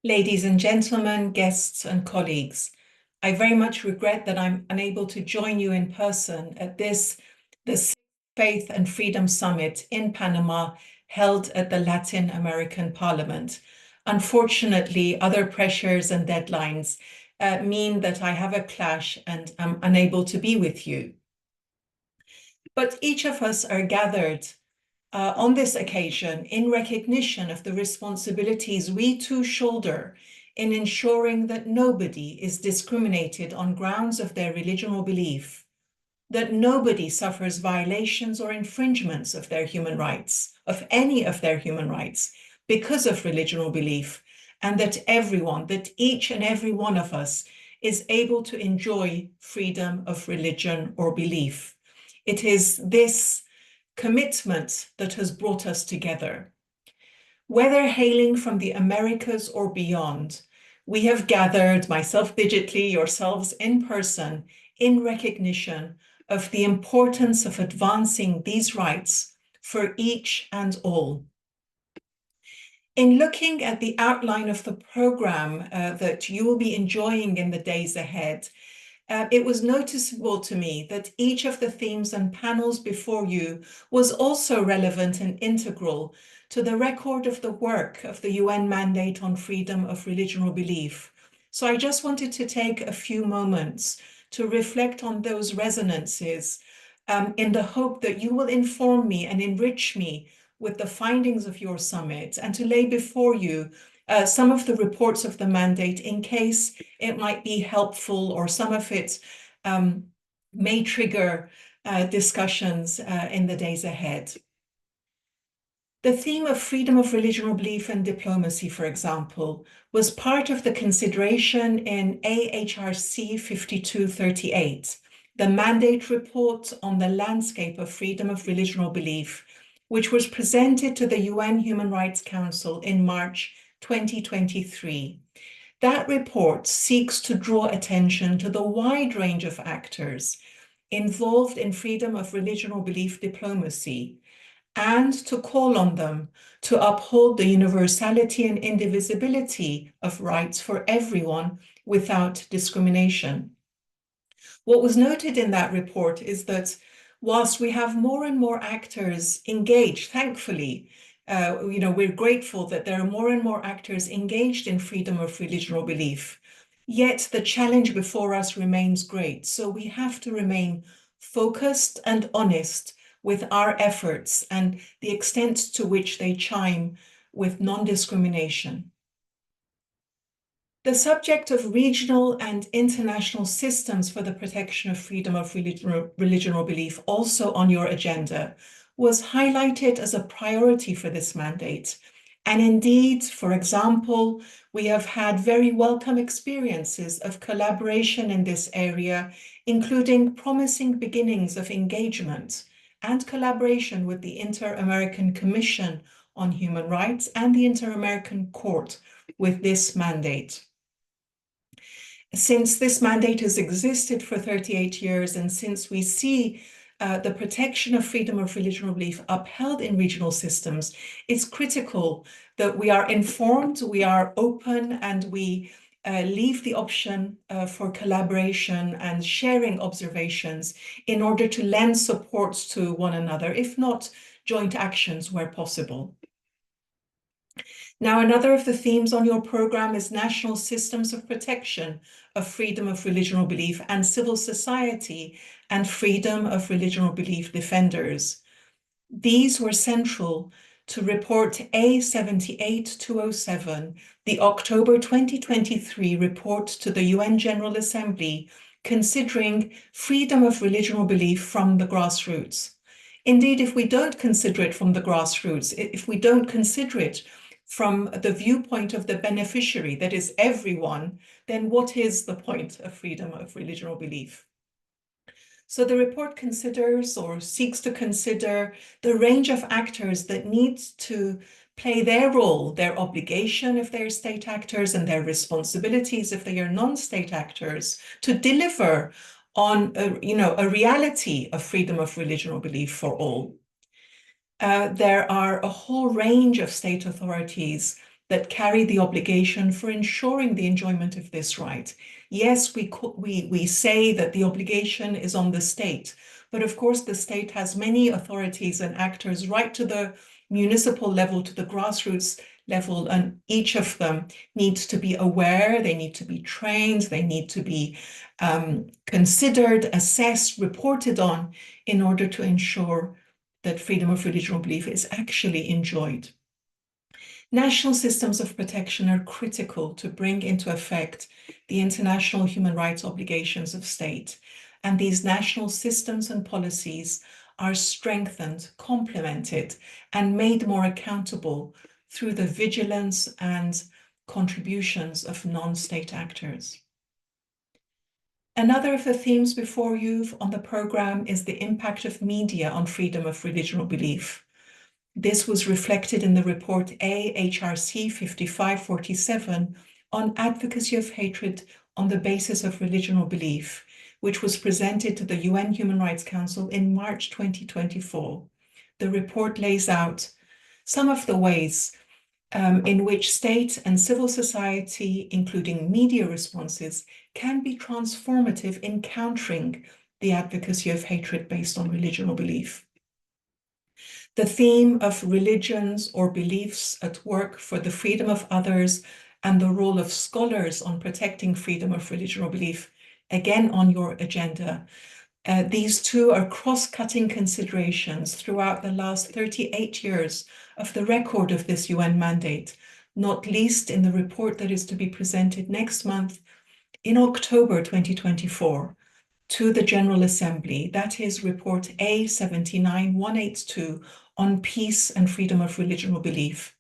Ladies and gentlemen, guests and colleagues, I very much regret that I'm unable to join you in person at the Sixth Faith and Freedom Summit in Panama, held at the Latin American Parliament. Unfortunately, other pressures and deadlines mean that I have a clash and I'm unable to be with you. But each of us are gathered on this occasion in recognition of the responsibilities we too shoulder in ensuring that nobody is discriminated on grounds of their religion or belief, that nobody suffers violations or infringements of their human rights, of any of their human rights, because of religion or belief, and that each and every one of us is able to enjoy freedom of religion or belief. It is this commitment that has brought us together. Whether hailing from the Americas or beyond, we have gathered, myself digitally, yourselves in person, in recognition of the importance of advancing these rights for each and all. In looking at the outline of the program that you will be enjoying in the days ahead, it was noticeable to me that each of the themes and panels before you was also relevant and integral to the record of the work of the UN Mandate on Freedom of Religion or Belief. So I just wanted to take a few moments to reflect on those resonances in the hope that you will inform me and enrich me with the findings of your summit, and to lay before you some of the reports of the mandate in case it might be helpful, or some of it may trigger discussions in the days ahead. The theme of freedom of religion or belief and diplomacy, for example, was part of the consideration in AHRC 5238, the mandate report on the landscape of freedom of religion or belief, which was presented to the UN Human Rights Council in March 2023. That report seeks to draw attention to the wide range of actors involved in freedom of religion or belief diplomacy, and to call on them to uphold the universality and indivisibility of rights for everyone without discrimination. What was noted in that report is that whilst we have more and more actors engaged, thankfully, we're grateful that there are more and more actors engaged in freedom of religion or belief, yet the challenge before us remains great. So we have to remain focused and honest with our efforts and the extent to which they chime with non-discrimination. The subject of regional and international systems for the protection of freedom of religion or belief, also on your agenda, was highlighted as a priority for this mandate. And indeed, for example, we have had very welcome experiences of collaboration in this area, including promising beginnings of engagement and collaboration with the Inter-American Commission on Human Rights and the Inter-American Court with this mandate. Since this mandate has existed for 38 years, and since we see the protection of freedom of religion or belief upheld in regional systems, it's critical that we are informed, we are open, and we leave the option for collaboration and sharing observations in order to lend support to one another, if not joint actions where possible. Now, another of the themes on your program is national systems of protection of freedom of religion or belief and civil society and freedom of religion or belief defenders. These were central to report A78207, the October 2023 report to the UN General Assembly considering freedom of religion or belief from the grassroots. Indeed, if we don't consider it from the grassroots, if we don't consider it from the viewpoint of the beneficiary, that is everyone, then what is the point of freedom of religion or belief? So the report considers or seeks to consider the range of actors that need to play their role, their obligation if they're state actors, and their responsibilities if they are non-state actors, to deliver on a reality of freedom of religion or belief for all. There are a whole range of state authorities that carry the obligation for ensuring the enjoyment of this right. Yes, we say that the obligation is on the state, but of course the state has many authorities and actors right to the municipal level, to the grassroots level, and each of them needs to be aware, they need to be trained, they need to be considered, assessed, reported on in order to ensure that freedom of religion or belief is actually enjoyed. National systems of protection are critical to bring into effect the international human rights obligations of state, and these national systems and policies are strengthened, complemented, and made more accountable through the vigilance and contributions of non-state actors. Another of the themes before you on the program is the impact of media on freedom of religion or belief. This was reflected in the report HRC 5547 on advocacy of hatred on the basis of religion or belief, which was presented to the UN Human Rights Council in March 2024. The report lays out some of the ways in which state and civil society, including media responses, can be transformative in countering the advocacy of hatred based on religion or belief. The theme of religions or beliefs at work for the freedom of others and the role of scholars on protecting freedom of religion or belief, again on your agenda. These two are cross-cutting considerations throughout the last 38 years of the record of this UN mandate, not least in the report that is to be presented next month in October 2024 to the General Assembly. That is report A79182 on peace and freedom of religion or belief.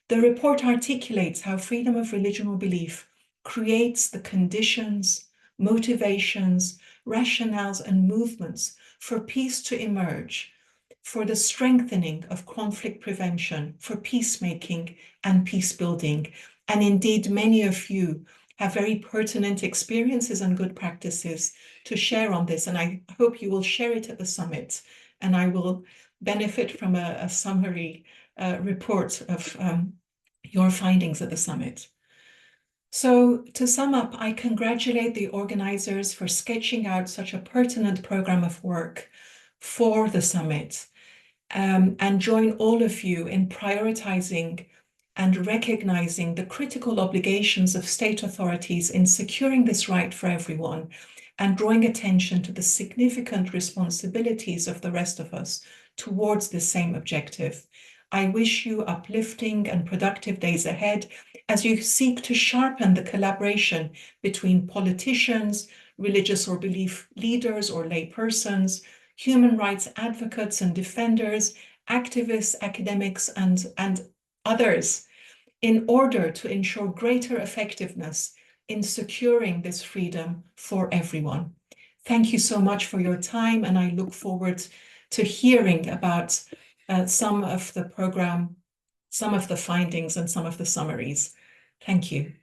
The report articulates how freedom of religion or belief creates the conditions, motivations, rationales, and movements for peace to emerge, for the strengthening of conflict prevention, for peacemaking and peace building. And indeed, many of you have very pertinent experiences and good practices to share on this. And I hope you will share it at the summit. And I will benefit from a summary report of your findings at the summit. So to sum up, I congratulate the organizers for sketching out such a pertinent program of work for the summit, and join all of you in prioritizing and recognizing the critical obligations of state authorities in securing this right for everyone, and drawing attention to the significant responsibilities of the rest of us towards this same objective. I wish you uplifting and productive days ahead as you seek to sharpen the collaboration between politicians, religious or belief leaders or lay persons, human rights advocates and defenders, activists, academics, and others, in order to ensure greater effectiveness in securing this freedom for everyone. Thank you so much for your time, and I look forward to hearing about some of the program, some of the findings, and some of the summaries. Thank you.